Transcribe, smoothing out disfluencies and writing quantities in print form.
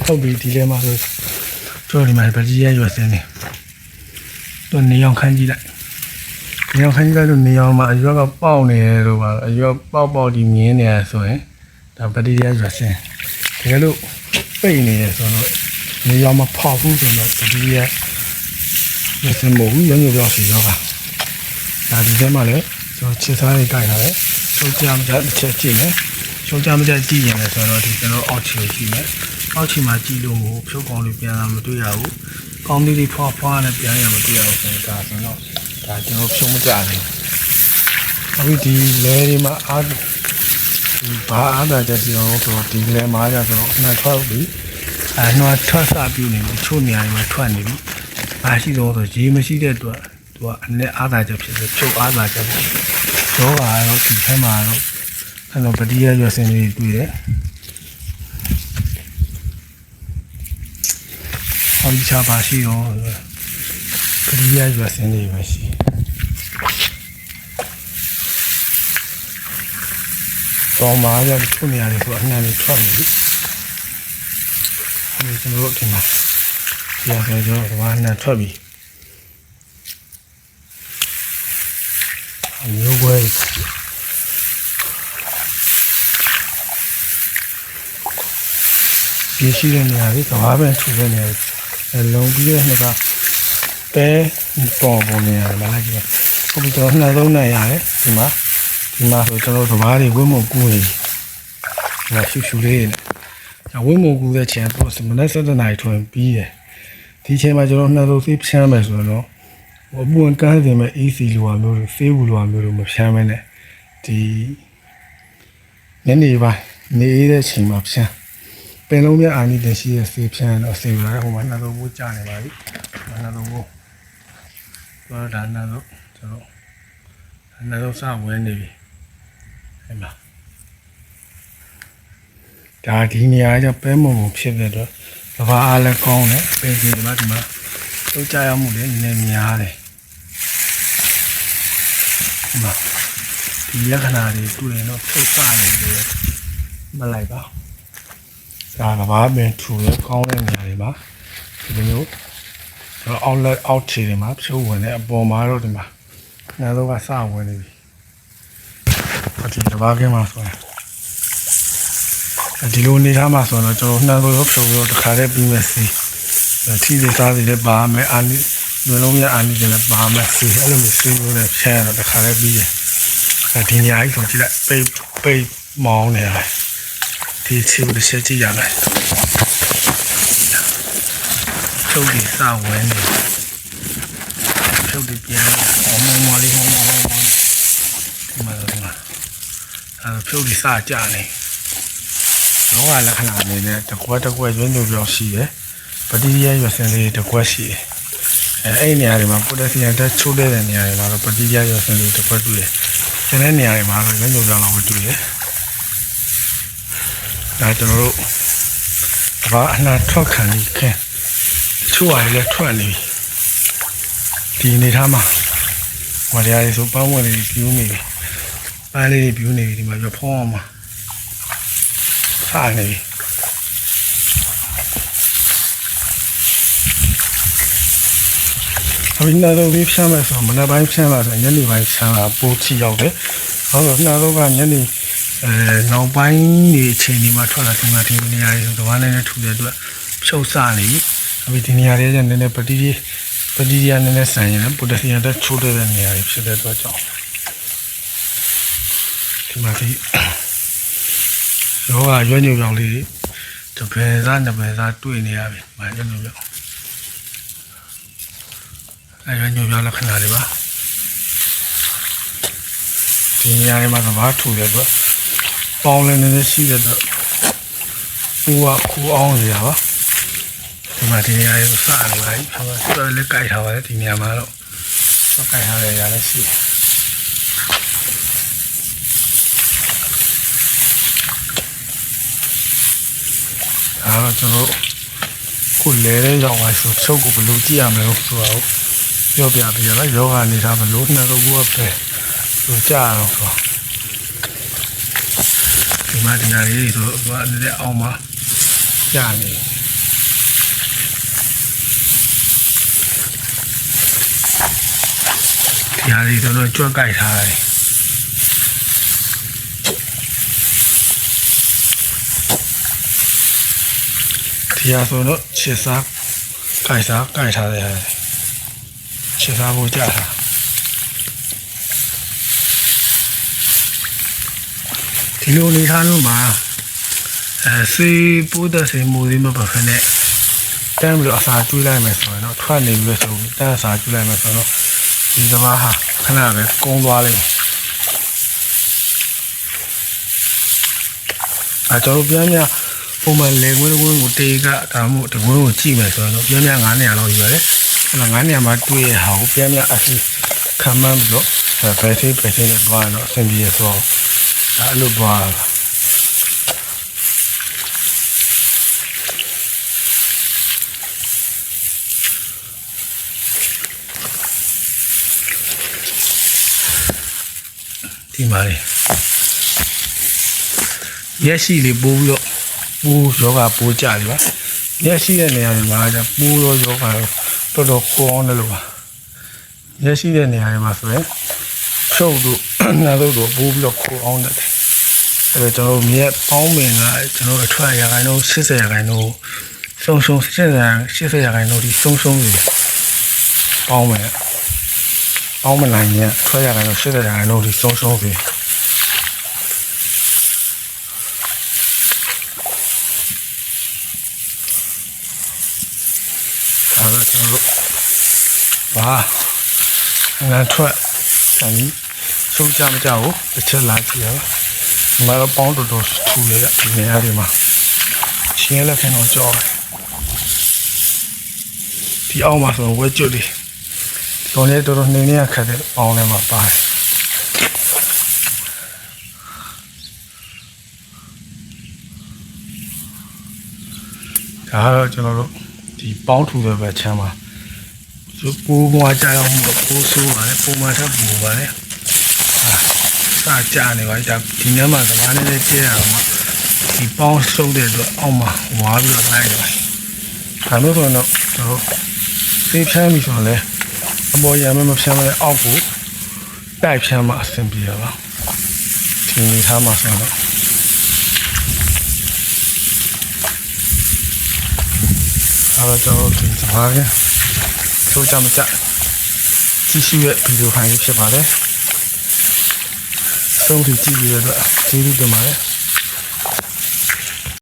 ဟုတ်ပြီဒီလဲမှာဆိုကျွန်တော်ဒီမှာပတိရရွက်စင်းနေသူနေအောင်ခန်းကြည့်လိုက်နေအောင်ခန်းကြည့်လိုက်လို့နေအောင်မှာအရွက်ကပေါက်နေတယ်လို့ပါအရွက်ပေါက်ဒီမြင်းနေရဆိုရင်ဒါပတိရရွက်စင်းတကယ်လို့ပိတ်နေရဆိုတော့နေအောင်မဖောက်ဘူးဆိုတော့ပတိရရွက်စင်းမဟုတ်ဘူးရုံပြောစီရောပါဒါဒီထဲမှာလည်းကျွန်တော်ချစ်စားလေးကြိုက်ထားတယ်ချုပ်ကြမကြတစ်ချက်ကြည့်မယ်ချုပ်ကြမကြကြည့်ရင်လည်းဆိုတော့ဒီကျွန်တော်အောက်ချီကိုကြည့်မယ်အောက်ချီမှာကြည့်လို့ဖြုတ်ကောင်းလေးပြန်လာမတွေ့ရဘူးကောင်းလေးတွေဖွာနဲ့ပြန်ရမတွေ့ရဘူးဆိုတော့ဒါဆိုတော့ဒါကျွန်တော်ဖြုတ်မကြဘူးအခုဒီလဲတွေမှာဘာအားသာချက်စီအောင်ဆိုဒီလဲမှာကြဆိုတော့နှထွက်ပြီးနှထွက်စပြုနေပြီချို့နေရာတွေမှာထွက်နေပြီဘာရှိတော့ဆိုရေမရှိတဲ့အတွက်သူကအနဲ့အားသာချက်ဖြစ်တယ်ဖြုတ်အားသာချက်ဖြစ်တော့ကတော့ဒီထဲမှာတော့အဲ့တော့ပတိရရွက်စင်းလေးတွေ့တယ်ဟောဒီချာပါရှိတော့ပတိရရွက်စင်းလေးပဲရှိတော့မှာရတဲ့ခုနေရာတွေဆိုအနှံ့လေးထွက်နေပြီအဲ့ကျွန်တော်တို့ဒီမှာဒီအဆိုကျွန်တော်ဒီမှာအနှံ့ထွက်ပြီမျိုးကွဲပြရှိတဲ့နေရာလေးကဘာပဲထူတဲ့နေရာလုံးပြီးတဲ့နှစ်ကပဲပေါ်နေရတယ်မလားကြီးခုဒီတော့နှစ်သုံးနိုင်ရတယ်ဒီမှာဆိုကျွန်တော်သဘာတွေဝင်းမကူနေဒါရှူလေးနဲ့ဝင်းမကူတဲ့ချိန်တော့မနေ့7နာရီထွင်ပြီးတယ်ဒီချိန်မှာကျွန်တော်နှစ်သုံးသေးဖြန်းမယ်ဆိုတော့အပူကန်းစင်မဲ့ AC လိုဟာမျိုးဆေးဘူးလိုဟာမျိုးတို့မဖြန်းမဲနဲ့ဒီညနေပိုင်းနေရတဲ့ချိန်မှာဖြန်းပင်လုံးမြအာနိတင်ရှိတဲ့ဆေးဖြန်းတော့ဆေးလာဟိုမှာနှလုံးမိုးကျနေပါပြီနှလုံးမိုးတော့ဒါနှလုံးကျွန်တော်နှလုံးစဝဲနေပြီအဲ့မှာဒါဒီနေရာကျပဲမုံဖြစ်တဲ့တော့ကဘာအားလည်းကောင်းတယ်ပင်စီဒီမှာတော့ကြာရမှုလည်းနည်းနည်းများတယ်ဒီလက္ခဏာတွေတွေ့ရင်တော့ဖြုတ်စနေတယ်မလိုက်ပါဒါကဘာပင်ထူရကောင်းတဲ့နေရာတွေမှာဒီလိုမျိုးတော့အောက်ခြေတွေမှာဖြုတ်ဝင်တဲ့အပေါ်မှာတော့ဒီမှာနာတော့ကစဝင်နေပြီဒီတဘာကင်းမှာဆိုရင်ဒီလိုနေထားမှာဆိုတော့ကျွန်တော်နှမ်းလို့ဖြုတ်ပြီးတခါတည်းပြီးမယ်စီထီးတွေစားတွေလည်းပါမယ်အာနိမျိုးလုံးများအာနိတွေလည်းပါမယ်စီအဲ့လိုမျိုးစီလို့လည်းဖြန်းတော့တခါတည်းပြီးတယ်ဒီနေရာကြီးဆိုကြည့်လိုက်ပိတ်မောင်းနေရတယ်ဒီချီကိုတစ်ချက်ကြည့်ရမယ်ဖြုတ်ပြီးစဝဲနေဖြုတ်ပြီးပြန်မော်လေးဒီမှာဖြုတ်ပြီးစကြနေတော့လက္ခဏာအနေနဲ့တကွက်ရွံ့ပြောင်းရှိတယ်ပတိရရွက်စင်းလေးတကွက်ရှိတယ်အဲ့နေရာတွေမှာပိုတက်ဆီယမ်တက်ချိုးတဲ့နေရာတွေမှာတော့ပတိရရွက်စင်းလေးတကွက်တွေ့တယ်ကျန်တဲ့နေရာတွေမှာတော့ရွံ့ပြောင်းတော့တွေ့တယ်ဒါကျွန်တော်တို့ဘာအနာထွက်ခံနေခဲချိုးရတယ်လည်းထွက်နေပြီဒီနေထားမှာဝရရည်ဆိုပန်းဝင်လေးပြူးနေပြီပန်းလေးပြူးနေပြီဒီမှာရဖုံးအောင်မှာစားနေပြီအရင်ကတော့ဒီဖြမ်းမယ်ဆိုမနေ့ပိုင်းဖြမ်းလာဆိုညနေပိုင်းဖြမ်းလာပိုးချီရောက်တယ်ဟုတ်တော့နှာတော့ကညနေနောက်ပိုင်းနေအချိန်ဒီမှာထွက်လာဒီမှာဒီနေရာတွေဆိုတော့ဘာနဲ့ထူတဲ့အတွက်ဖြုတ်စနေပြီအခုဒီနေရာတွေကနည်းနည်းပတိရနည်းနည်းဆန်ရင်ပိုတက်ဆီယမ်တက်ချိုးတဲ့နေရာတွေဖြစ်တဲ့အတွက်ကြောင့်ဒီမှာဒီရောကရွံ့ပြောင်းလေးတပယ်စားနှစ်ပယ်စားတွေ့နေရပြီ။ရွံ့ပြောင်းရွံ့ပြောင်းလက္ခဏာတွေပါဒီနေရာတွေမှာဘာထူတဲ့အတွက်ပေါင်းလည်းနည်းနည်းရှိတဲ့အတွက်ခူအောင်နေရပါဒီမှာဒီနေရာကိုစနေပါပြီ။ဆိုတော့လည်းကြိုက်ထားပါတယ်ဒီနေရာမှာတော့ကြိုက်ထားတဲ့နေရာလည်းရှိတယ်အဲ့တော့ကျွန်တော်ကိုလဲတဲ့ရောက်ပါဆိုချုပ်ကိုဘယ်လိုကြည့်ရမလဲဆိုတော့ပြောပြပြရလိုက်ယောဂအနေထားဘယ်လိုနှတော့ဘူးပဲဆိုကြတော့ဆိုဒီမှာဒီနေရာလေးဆိုတော့အနေနဲ့အောင်မှာ ကြာနေဒီဟာလေးတော့ကြွက်ကြိုက်ထားတယ်ဒီဟာဆိုတော့ခြေစားကြိုက်ထားတယ်ခြေစားဖို့ကြာတာဒီလိုနေထားလို့မှာစေးပိုးတဲ့စေးမိုးသေးမပါဖ ೇನೆ တမ်းပြီးတော့အစာကျွေးလိုက်မယ်ဆိုရင်တော့ထွက်နေပြီဆိုပြီးတမ်းအစာကျွေးလိုက်မယ်ဆိုတော့ဒီစပါးဟာခဏပဲကုန်းသွားလိမ့်မယ်ကျွန်တော်ပြန်ပြန်ပုံမှန်လေကွင်းကိုတေကဒါမှမဟုတ်ဒီကွင်းကိုကြည့်မယ်ဆိုတော့ပြန်ပြန်900လောက်ယူရတယ်အဲ့တော့900မှာတွေ့ရဟာကိုပြန်ပြန်အစီခံမှန်းပြီးတော့ဘယ်စိနဲ့သွားတော့အဆင်ပြေဆိုတော့ဒါအဲ့လိုသွားတာဒီမှာလေရက်ရှိလေးပိုးပြီးတော့ပိုးယောဂပိုးကြတယ်ပါရက်ရှိတဲ့နေရာတွေမှာကျပိုးရောယောဂတော့တော်ခေါင်းတယ်လို့ပါရက်ရှိတဲ့နေရာတွေမှာဆိုရင်ဖြုတ်တို့နာတို့ပိုးပြီးတော့ခေါင်းတယ်အဲ့တော့ကျွန်တော်မြက်ပေါင်းပင်ကကျွန်တော်အထွက်ရာခိုင်နှုန်း80ရာခိုင်နှုန်းဆုံး80ရာခိုင်နှုန်းဒီဆုံးနေတယ်ပေါင်းမနိုင်ရင်ထွက်ရာခိုင်နှုန်း80ရာခိုင်နှုန်းဒီဆုံးပြီဒါတော့ကျွန်တော်ဘာငါထွက်တယ်ဆုံးကြမကြဘူးတစ်ချက်လာကြည့်ရပါဒီမှာတော့ပေါင်းတော်ထူရတဲ့နေရာတွေမှာရှင်းလက်ခံတော့ကြောက်တယ်ဒီအောက်မှာဆိုဝဲကျွတ်လေးတော်နေတော်နေနေခက်တဲ့ပေါင်းထဲမှာပါတယ်ဒါတော့ကျွန်တော်တို့ဒီပေါင်းထူတဲ့ဘက်ချမ်းမှာပိုးမွားကြအောင်ပိုးဆိုးပါတယ်ပိုးမထပ်ပူပါတယ်စာကြနေပါဒါဒီညမှာစကားနည်းနည်းကျဲရအောင်ဒီပေါင်းစုပ်တဲ့အတွက်အောက်မှာဝါပြီးတော့လိုက်တယ်ဒါလို့ဆိုတော့ကျွန်တော်သိဖြန်းပြီဆိုတော့လေအပေါ်ရံမဖြန်းလဲအောက်ကိုတိုက်ဖြန်းမှအဆင်ပြေရပါဒီနေထားမှာဆိုတော့အဲ့တော့ကျွန်တော်ဒီစပါးရဆိုကြမကြကြည့်ရှိရဲ့ဗီဒီယိုဖိုင်လေးဖြစ်ပါတယ်ဆုံးဖြတ်ကြည့်ရတဲ့အတွက်ကျေးဇူးတင်ပါတယ်